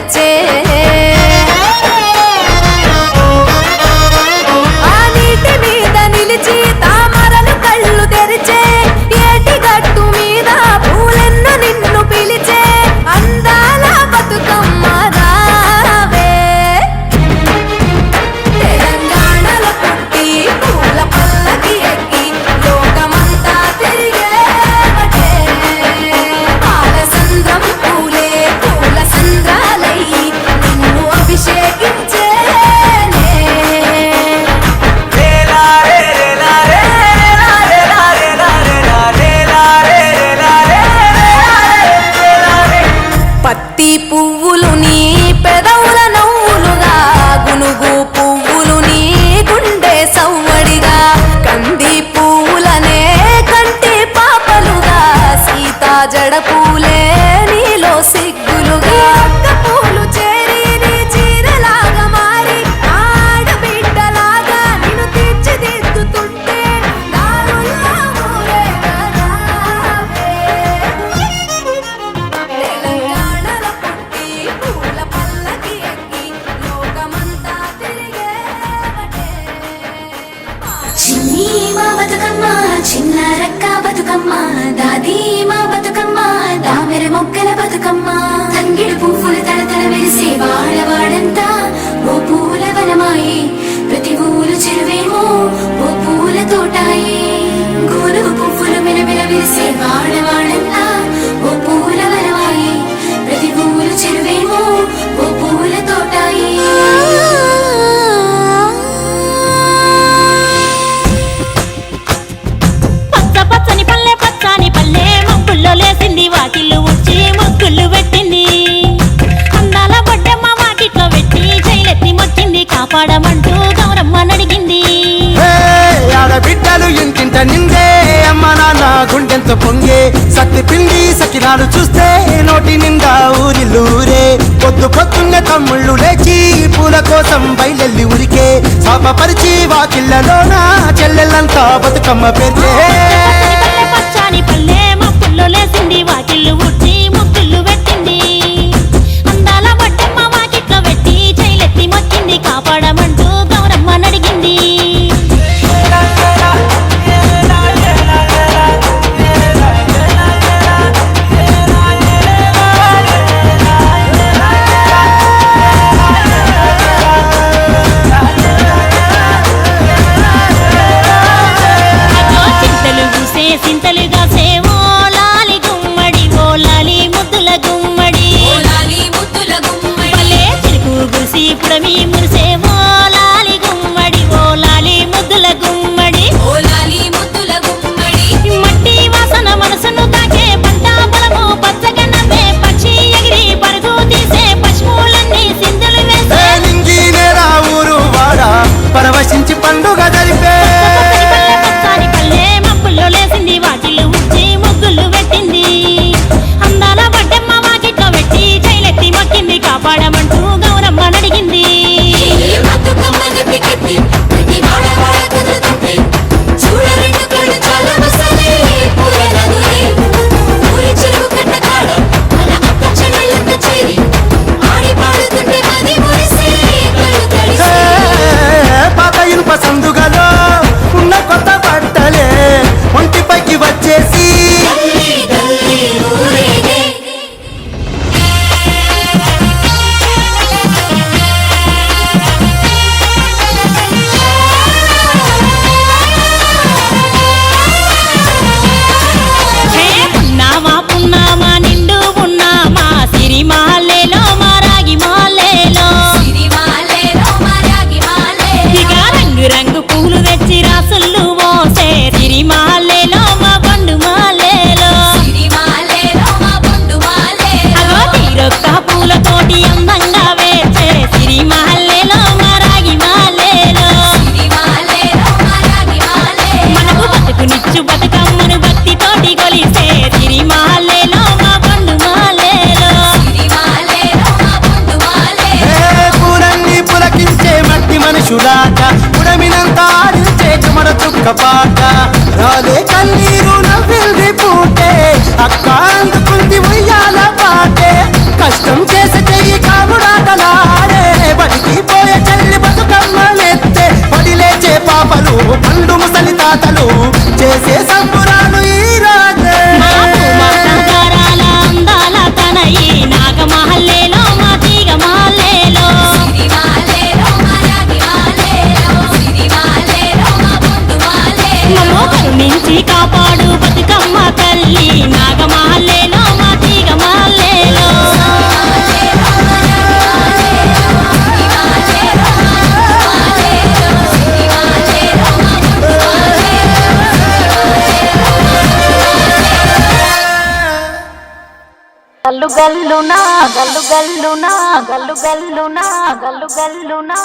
తెచ్చే ఆ నీటి మీద నిలిచి తామరలు కళ్ళు తెరిచే ఏటి గట్టు మీద పూలెన్ను నిన్ను పిలిచే అందాల బతుకమ్మ రావే తెలంగాణలో పుట్టి పూల పల్లకి ఎక్కి లోకమంతా తిరిగేవటే పాలసంద్రం పూలే పూల సంద్రాలయ్యి నిన్ను అభిషేకించేనే పత్తి పువ్వులు నీ పెదవుల నవ్వులుగా గునుగు పువ్వులు నీ గుండె సవ్వడిగా కంది పువ్వులనే కంటి పాపలుగా సీతా జడ పూలే నీలో సిగ్గులుగా ఒక్క పూలు చేరి నీ చీరలాగా మారి ఆడబిడ్డలాగా నిన్ను తీర్చిదిద్దుతుంటే దారుల్లా ఊరేగరావే తెలంగాణలో పుట్టి పూల పల్లకి ఎక్కి లోకమంతా తిరిగేవటే చిన్ని మా బతుకమ్మ చిన్న రక్క బతుకమ్మ దాది మా బతుకమ్మ దామెర మొగ్గల బతుకమ్మ తంగిడి పువ్వులు తడతడ మెరిసే వాడవాడంతా ఓ పూల వనమాయే ప్రతి ఊరు చెరువేమో ఓ పూల తోటాయే గోనుగు పువ్వులు మిలమిల విరిసే వాడవాడంతా ఓ పూల వనమాయే ప్రతి ఊరు చెరువేమో ఓ పూల తోటాయే పచ్చ పచ్చని పల్లె ముగ్గుల్లో లేసింది వాకిళ్ళు ఉచ్చి ముగ్గులు పెట్టింది అందాల బొడ్డమ్మ వాకిట్లో పెట్టి జైలెత్తి మొక్కింది కాపాడమంటూ గౌరమ్మ నడిగింది ఆడబిడ్డలు ఇంటింట నిందే అమ్మ నాన్న గుండెంత పొంగే సత్తి పిండి సకినాలు చూస్తే నోటి నిండా ఊరిల్లూరే పొద్దు పొద్దున్నే తమ్ముళ్ళు లేచి పూల కోసం బయలెల్లి ఉరికే శాపపరిచి వాకిళ్ళలోన చెల్లెళ్ళంతా బతుకమ్మ పేర్చే పచ్చని పల్లె ముగ్గుల్లో లేసింది వాకిళ్ళు ఉచ్చి ముగ్గులు పెట్టింది అందాల బొడ్డమ్మ వాకిట్లో పెట్టి జైలెత్తి మొక్కింది కాపాడమంటూ గౌరమ్మ నడిగింది చింతలు పూసే సింతలుగా సేవో లాలి గుమ్మడి ఓ లాలి ముద్దుల గుమ్మడి పల్లె చిరుకు గురిసి పుడమి మురిసే ఓ లాలి గుమ్మడి ఓ లాలి ముద్దుల గుమ్మడి మట్టి వాసన మనసును తాకే పంట పొలము పచ్చగా నవ్వే పక్షి ఎగిరి పరుగు తీసే పశువులన్నీ సింధులు వేసే నింగినేరా ఊరు వాడ పరవశించి పండుగ జరిపే పచ్చని పల్లె మబ్బుల్లో లేసింది వాకిళ్ళు ఉచ్చి ముగ్గులు పెట్టింది అందాల బొడ్డమ్మ వాకిట్లో పెట్టి జైలెత్తి మొక్కింది కాపాడమంటూ గౌరమ్మ నడిగింది పాత ఇనుప సందుగలో ఉన్న కొత్త బట్టలే ఒంటిపైకి వచ్చేసి హే పున్నామా పున్నామా నిండు పున్నామా సిరిమాలేలో మా రాగి మాలేలో ఇక రంగు రంగు పూలు తెచ్చి రాసులు పోసే సిరిమాలేలో మా పండు మాలేలో అగో తీరొక్క పూలతోటి అందంగా వేచే సిరిమాలేలో మా రాగి మాలేలో మనకు బతుకునిచ్చు బతుకమ్మను భక్తితోటి కొలిసే సిరిమాలేలో మా పండు మాలేలో పూలన్నీ పులకించే మట్టి మనుషులాట ఉడమినంత ఆడించే చెమడ చుక్క పాట రాలే కన్నీరు నవ్వింది పూటే అక్క అందుకుంది ఉయ్యాల పాటే కష్టం చేసే చెయ్యి కావు గల్లునా గల్లు గల్లునా గల్లు గల్లునా గల్లు గల్లునా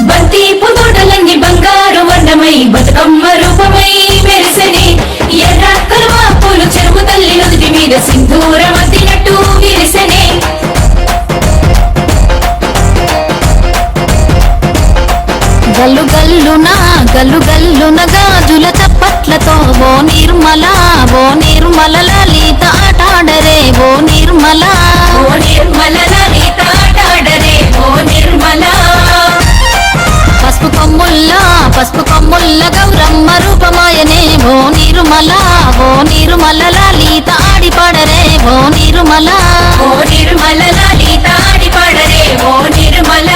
బంతి పుతోటలన్నీ బంగారు వర్ణమై బతుకమ్మ రూపమై మెరిసెనే ఎర్ర కలువ పూలు చెరువు తల్లి నుదుటి మీద సింధూరం అద్దినట్టు విరిసెనే గల్లు గల్లునా గల్లు గల్లున గాజుల చప్పట్లతో ఓ నిర్మల లలిత ఆటాడరే ఓ నిర్మల లలిత ఆటాడరే ఓ నిర్మల పసుపు కొమ్ముల్ల గౌరమ్మ రూపమాయనే ఓ నిర్మల లలిత ఆడిపాడరే ఓ నిర్మల లలిత ఆడిపాడరే ఓ నిర్మల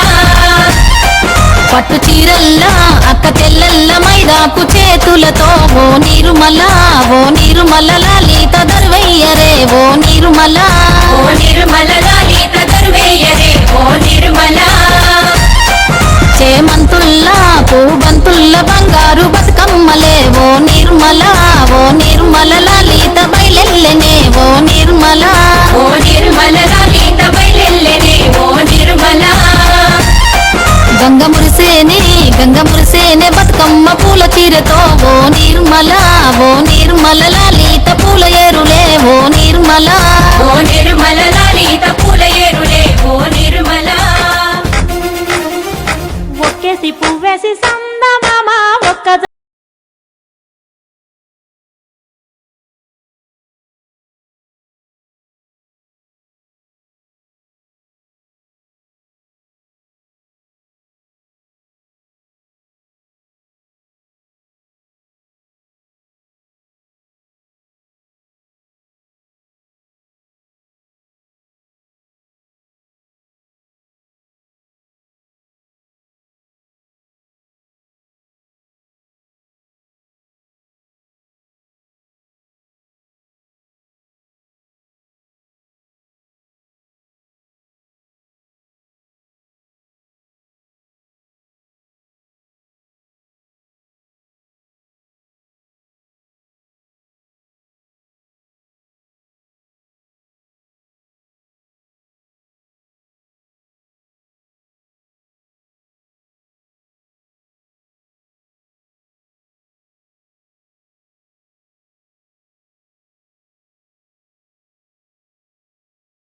పట్టు చీరల్లా అక్క తెల్లల్ల మైదాకు చేతులతో ఓ నిర్మల లలిత దర్వయ్యరే ఓ నిర్మల లలిత దర్వేయరే ఓ నిర్మల చేమంతుల్లా పూబంతుల్ల బంగారు బతుకమ్మలే ఓ నిర్మల లలిత బయలెల్లెనే ఓ నిర్మల లలిత బయలెల్లెనే ఓ నిర్మల గంగ మురిసేనే బతుకమ్మ పూల తీరతో ఓ నిర్మల లలిత పూల ఏరులే ఓ నిర్మల లలిత పూల ఏరులే ఓ నిర్మల ఒక్కేసి పువ్వేసి సందమామ ఒక్క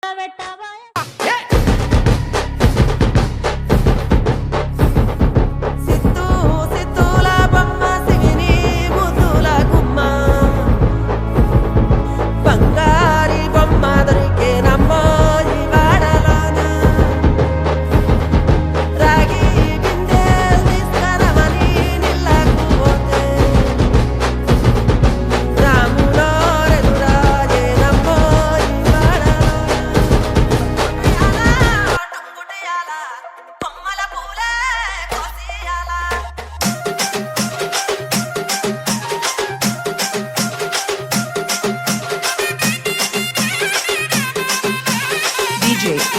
పెట్టవా సిత్తూ సిత్తూల బొమ్మ సిగిని ముద్దుల గుమ్మ బంగారి బొమ్మ దొరికే నమ్మోయి వాడలోన రాగి బిందెలు తీసుకురమని నిల్లకు పోతే రాములో రెదురాజే నమ్మోయి వాడలోన బొమ్మల పూలే కోసియాల DJ